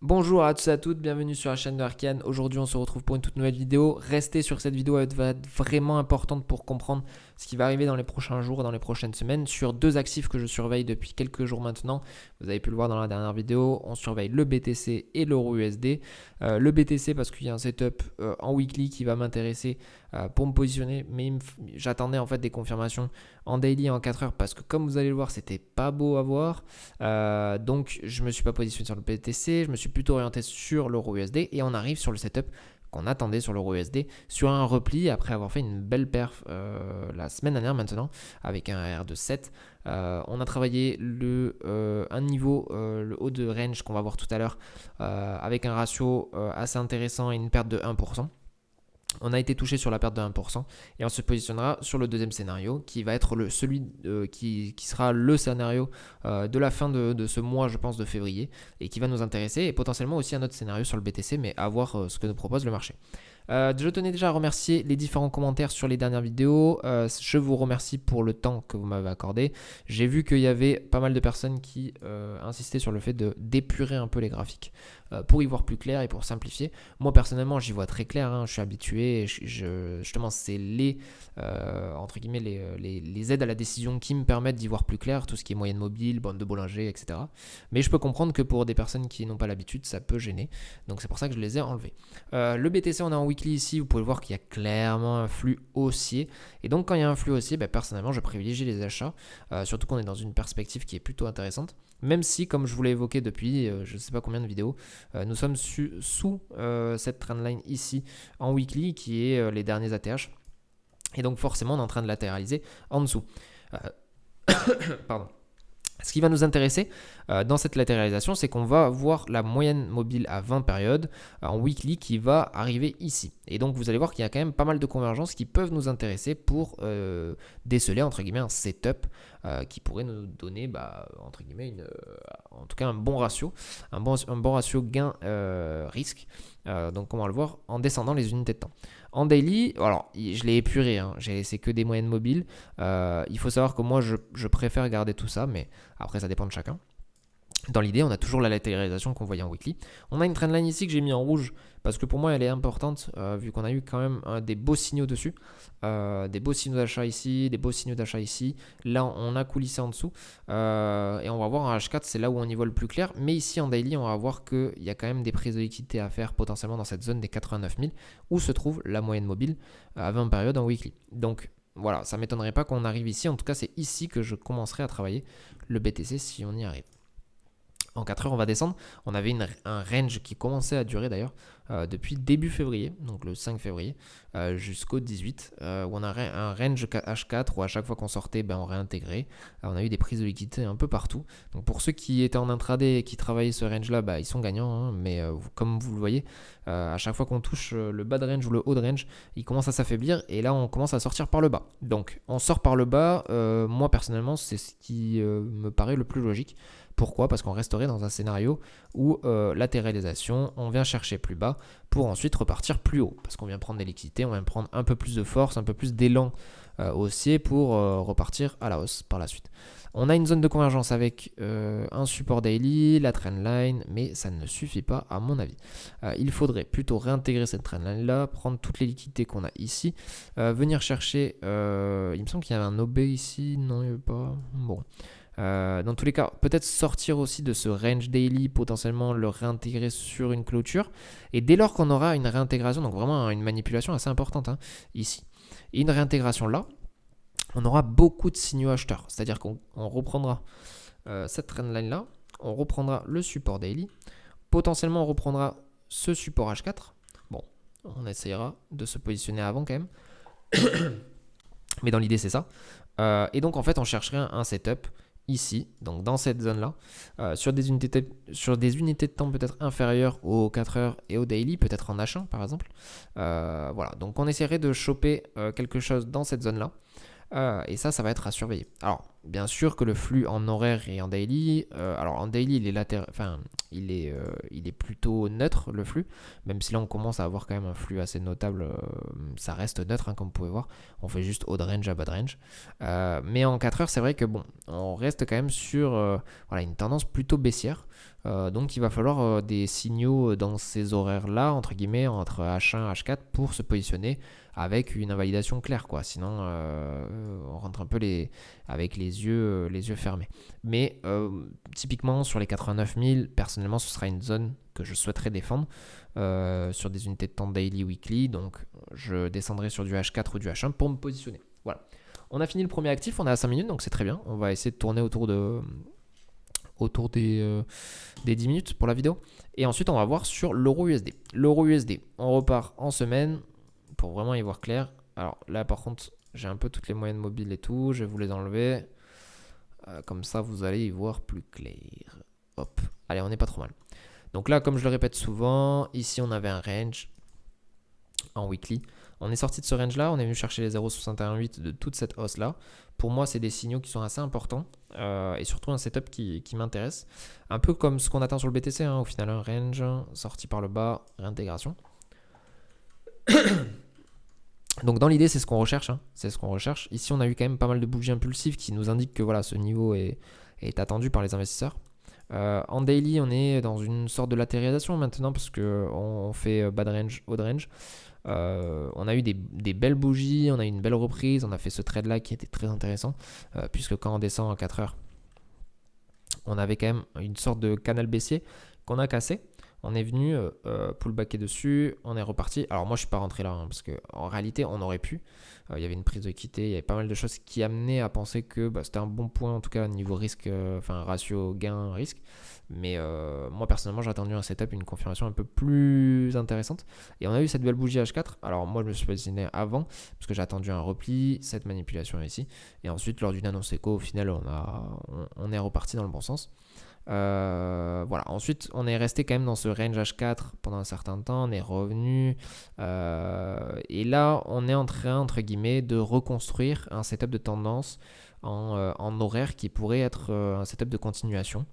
Bonjour à tous et à toutes, bienvenue sur la chaîne de Arcane. Aujourd'hui on se retrouve pour une toute nouvelle vidéo. Restez sur cette vidéo, elle va être vraiment importante pour comprendre ce qui va arriver dans les prochains jours, dans les prochaines semaines, sur deux actifs que je surveille depuis quelques jours maintenant. Vous avez pu le voir dans la dernière vidéo, on surveille le BTC et l'euro USD. Le BTC parce qu'il y a un setup en weekly qui va m'intéresser pour me positionner, mais j'attendais en fait des confirmations en daily et en 4 heures parce que comme vous allez le voir, c'était pas beau à voir. Donc je me suis pas positionné sur le BTC, je me suis plutôt orienté sur l'euro USD et on arrive sur le setup qu'on attendait sur l'euro USD sur un repli après avoir fait une belle perf la semaine dernière maintenant avec un R de 7. On a travaillé un niveau, le haut de range qu'on va voir tout à l'heure avec un ratio assez intéressant et une perte de 1%. On a été touché sur la perte de 1% et on se positionnera sur le deuxième scénario qui va être celui qui sera le scénario de la fin de ce mois, je pense, de février et qui va nous intéresser et potentiellement aussi un autre scénario sur le BTC, mais à voir ce que nous propose le marché. Je tenais déjà à remercier les différents commentaires sur les dernières vidéos. Je vous remercie pour le temps que vous m'avez accordé. J'ai vu qu'il y avait pas mal de personnes qui insistaient sur le fait d'épurer un peu les graphiques pour y voir plus clair et pour simplifier. Moi personnellement j'y vois très clair, hein, je suis habitué, justement c'est entre guillemets les aides à la décision qui me permettent d'y voir plus clair, tout ce qui est moyenne mobile, bande de Bollinger, etc. Mais je peux comprendre que pour des personnes qui n'ont pas l'habitude ça peut gêner, donc c'est pour ça que je les ai enlevés. Le BTC on est en weekly ici, vous pouvez voir qu'il y a clairement un flux haussier, et donc quand il y a un flux haussier, personnellement je privilégie les achats, surtout qu'on est dans une perspective qui est plutôt intéressante. Même si, comme je vous l'ai évoqué depuis je ne sais pas combien de vidéos, nous sommes sous cette trendline ici en weekly qui est les derniers ATH. Et donc forcément on est en train de latéraliser en dessous. Pardon. Ce qui va nous intéresser dans cette latéralisation, c'est qu'on va voir la moyenne mobile à 20 périodes en weekly qui va arriver ici. Et donc vous allez voir qu'il y a quand même pas mal de convergences qui peuvent nous intéresser pour déceler entre guillemets un setup qui pourrait nous donner entre guillemets en tout cas un bon ratio, un bon ratio gain risque. Donc on va le voir en descendant les unités de temps. En daily, alors je l'ai épuré, hein, c'est que des moyennes mobiles. Il faut savoir que moi je préfère garder tout ça, mais après ça dépend de chacun. Dans l'idée, on a toujours la latéralisation qu'on voyait en weekly. On a une trendline ici que j'ai mis en rouge parce que pour moi elle est importante vu qu'on a eu quand même des beaux signaux dessus, des beaux signaux d'achat ici, des beaux signaux d'achat ici. Là on a coulissé en dessous et on va voir en H4, c'est là où on y voit le plus clair. Mais ici en daily, on va voir qu'il y a quand même des prises de liquidité à faire potentiellement dans cette zone des 89 000 où se trouve la moyenne mobile à 20 périodes en weekly. Donc voilà, ça ne m'étonnerait pas qu'on arrive ici. En tout cas, c'est ici que je commencerai à travailler le BTC si on y arrive. En 4 heures, on va descendre. On avait un range qui commençait à durer d'ailleurs depuis début février, donc le 5 février, jusqu'au 18, où on a un range H4 où à chaque fois qu'on sortait, on réintégrait. On a eu des prises de liquidité un peu partout. Donc pour ceux qui étaient en intraday et qui travaillaient ce range-là, ils sont gagnants. Hein, mais comme vous le voyez, à chaque fois qu'on touche le bas de range ou le haut de range, il commence à s'affaiblir et là on commence à sortir par le bas. Donc on sort par le bas. Moi personnellement, c'est ce qui me paraît le plus logique. Pourquoi ? Parce qu'on resterait dans un scénario où latéralisation, on vient chercher plus bas pour ensuite repartir plus haut. Parce qu'on vient prendre des liquidités, on vient prendre un peu plus de force, un peu plus d'élan haussier pour repartir à la hausse par la suite. On a une zone de convergence avec un support daily, la trendline, mais ça ne suffit pas à mon avis. Il faudrait plutôt réintégrer cette trendline là, prendre toutes les liquidités qu'on a ici, venir chercher, il me semble qu'il y avait un OB ici, non il n'y avait pas, bon. Dans tous les cas, peut-être sortir aussi de ce range daily, potentiellement le réintégrer sur une clôture. Et dès lors qu'on aura une réintégration, donc vraiment une manipulation assez importante ici, et une réintégration là, on aura beaucoup de signaux acheteurs. C'est-à-dire qu'on reprendra cette trendline là, on reprendra le support daily, potentiellement on reprendra ce support H4. Bon, on essayera de se positionner avant quand même. Mais dans l'idée c'est ça. Et donc en fait on chercherait un setup ici, donc dans cette zone-là, sur des unités de temps peut-être inférieures aux 4 heures et au daily, peut-être en H1 par exemple. Voilà, donc on essaierait de choper quelque chose dans cette zone-là. Et ça va être à surveiller. Alors, bien sûr que le flux en horaire et en daily, alors en daily, il est plutôt neutre le flux, même si là on commence à avoir quand même un flux assez notable, ça reste neutre, hein, comme vous pouvez voir, on fait juste haut de range à bas de range. Mais en 4 heures, c'est vrai que bon, on reste quand même sur voilà, une tendance plutôt baissière. Donc il va falloir des signaux dans ces horaires-là, entre guillemets, entre H1 et H4 pour se positionner avec une invalidation claire, quoi. Sinon, on rentre un peu avec les yeux fermés. Mais typiquement sur les 89 000, personnellement, ce sera une zone que je souhaiterais défendre sur des unités de temps daily, weekly. Donc je descendrai sur du H4 ou du H1 pour me positionner. Voilà. On a fini le premier actif, on est à 5 minutes, donc c'est très bien. On va essayer de tourner autour des 10 minutes pour la vidéo. Et ensuite, on va voir sur l'euro USD. L'euro USD, on repart en semaine pour vraiment y voir clair. Alors là, par contre, j'ai un peu toutes les moyennes mobiles et tout. Je vais vous les enlever. Comme ça, vous allez y voir plus clair. Hop. Allez, on n'est pas trop mal. Donc là, comme je le répète souvent, ici, on avait un range en weekly. On est sorti de ce range-là, on est venu chercher les 0,618 de toute cette hausse-là. Pour moi, c'est des signaux qui sont assez importants et surtout un setup qui m'intéresse. Un peu comme ce qu'on attend sur le BTC, hein, au final, un range sorti par le bas, réintégration. Donc dans l'idée, c'est ce qu'on recherche, hein, c'est ce qu'on recherche. Ici, on a eu quand même pas mal de bougies impulsives qui nous indiquent que voilà, ce niveau est attendu par les investisseurs. En daily, on est dans une sorte de latéralisation maintenant parce qu'on fait bas de range, haut de range. On a eu des belles bougies, on a eu une belle reprise, on a fait ce trade là qui était très intéressant puisque quand on descend en 4 heures, on avait quand même une sorte de canal baissier qu'on a cassé. On est venu pullbacker dessus, on est reparti. Alors moi je suis pas rentré là hein, parce qu'en réalité on aurait pu. Il y avait une prise d'équité, il y avait pas mal de choses qui amenaient à penser que c'était un bon point en tout cas niveau risque, enfin ratio gain-risque. Mais moi personnellement j'ai attendu un setup, une confirmation un peu plus intéressante. Et on a eu cette belle bougie H4. Alors moi je me suis positionné avant parce que j'ai attendu un repli, cette manipulation ici. Et ensuite lors d'une annonce éco au final on est reparti dans le bon sens. Voilà. Ensuite, on est resté quand même dans ce range H4 pendant un certain temps. On est revenu. Et là, on est en train, entre guillemets, de reconstruire un setup de tendance en horaire qui pourrait être un setup de continuation.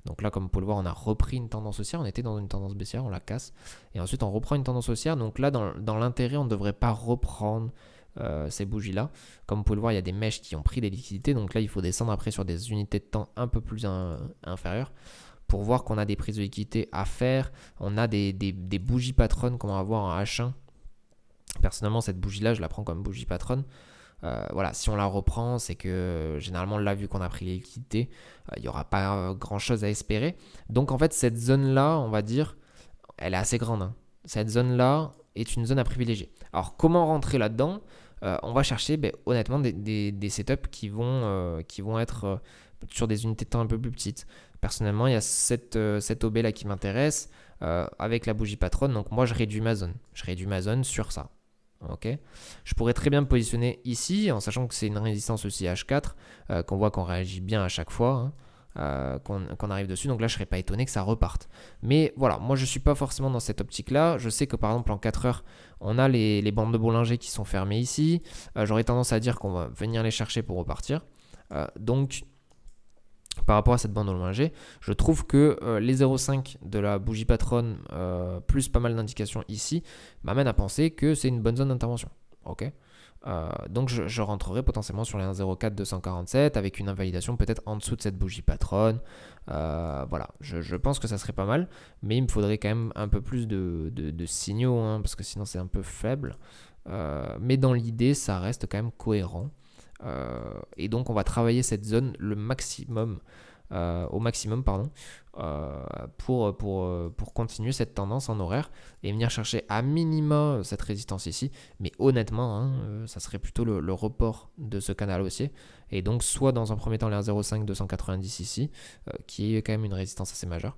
Donc là, comme vous pouvez le voir, on a repris une tendance haussière. On était dans une tendance baissière, on la casse. Et ensuite, on reprend une tendance haussière. Donc là, dans l'intérêt, on ne devrait pas reprendre ces bougies-là. Comme vous pouvez le voir, il y a des mèches qui ont pris des liquidités. Donc là, il faut descendre après sur des unités de temps un peu plus inférieures pour voir qu'on a des prises de liquidité à faire. On a des bougies patronnes qu'on va avoir en H1. Personnellement, cette bougie-là, je la prends comme bougie patronne. Voilà, si on la reprend, c'est que généralement là, vu qu'on a pris les liquidités, il n'y aura pas grand-chose à espérer. Donc en fait, cette zone-là, on va dire, elle est assez grande, hein. Cette zone-là est une zone à privilégier. Alors comment rentrer là-dedans? On va chercher honnêtement des setups qui vont être sur des unités de temps un peu plus petites. Personnellement, il y a cette OB là qui m'intéresse avec la bougie patronne. Donc moi, je réduis ma zone. Je réduis ma zone sur ça. Ok. Je pourrais très bien me positionner ici en sachant que c'est une résistance aussi H4 qu'on voit qu'on réagit bien à chaque fois. Qu'on arrive dessus, donc là je serais pas étonné que ça reparte. Mais voilà, moi je suis pas forcément dans cette optique là. Je sais que par exemple en 4 heures on a les bandes de Bollinger qui sont fermées ici. J'aurais tendance à dire qu'on va venir les chercher pour repartir. Donc par rapport à cette bande de Bollinger, je trouve que les 0,5 de la bougie patronne plus pas mal d'indications ici m'amènent à penser que c'est une bonne zone d'intervention. Ok. Donc je rentrerai potentiellement sur les 1,04 247 avec une invalidation peut-être en dessous de cette bougie patronne. Voilà, je pense que ça serait pas mal, mais il me faudrait quand même un peu plus de signaux, hein, parce que sinon c'est un peu faible. Mais dans l'idée, ça reste quand même cohérent. Et donc on va travailler cette zone au maximum, pardon, pour continuer cette tendance en horaire et venir chercher à minima cette résistance ici. Mais honnêtement, hein, ça serait plutôt le report de ce canal haussier. Et donc soit dans un premier temps les 1,05 290 ici, qui est quand même une résistance assez majeure.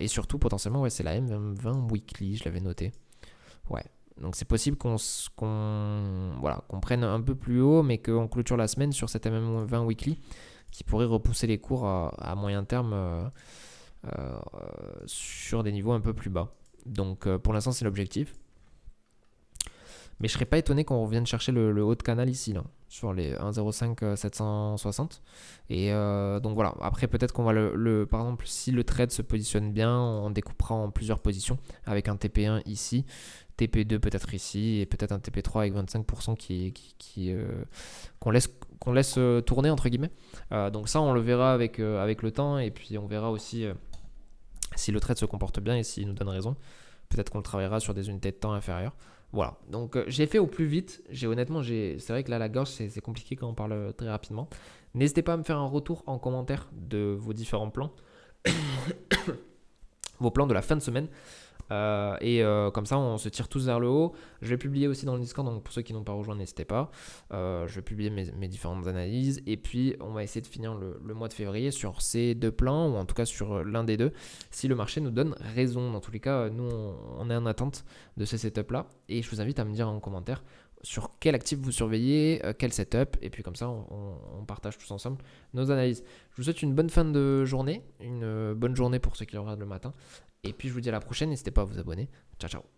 Et surtout potentiellement, ouais, c'est la M20 weekly, je l'avais noté. Ouais. Donc c'est possible qu'on prenne un peu plus haut, mais qu'on clôture la semaine sur cette MM20 weekly qui pourrait repousser les cours à moyen terme sur des niveaux un peu plus bas. Donc pour l'instant c'est l'objectif. Mais je serais pas étonné qu'on revienne chercher le haut de canal ici, là, sur les 1,05 760. Et donc voilà, après peut-être qu'on va par exemple, si le trade se positionne bien, on découpera en plusieurs positions avec un TP1 ici, TP2 peut-être ici, et peut-être un TP3 avec 25% qu'on laisse tourner entre guillemets. Donc ça, on le verra avec le temps, et puis on verra aussi si le trade se comporte bien et s'il nous donne raison. Peut-être qu'on le travaillera sur des unités de temps inférieures. Voilà, donc j'ai fait au plus vite. C'est vrai que là, la gorge, c'est compliqué quand on parle très rapidement. N'hésitez pas à me faire un retour en commentaire de vos différents plans, vos plans de la fin de semaine. Comme ça, on se tire tous vers le haut. Je vais publier aussi dans le Discord, donc pour ceux qui n'ont pas rejoint, n'hésitez pas. Je vais publier mes différentes analyses. Et puis, on va essayer de finir le mois de février sur ces deux plans, ou en tout cas sur l'un des deux, si le marché nous donne raison. Dans tous les cas, nous, on est en attente de ce setup-là. Et je vous invite à me dire en commentaire sur quel actif vous surveillez, quel setup. Et puis comme ça, on partage tous ensemble nos analyses. Je vous souhaite une bonne fin de journée, une bonne journée pour ceux qui le regardent le matin. Et puis je vous dis à la prochaine, n'hésitez pas à vous abonner. Ciao ciao.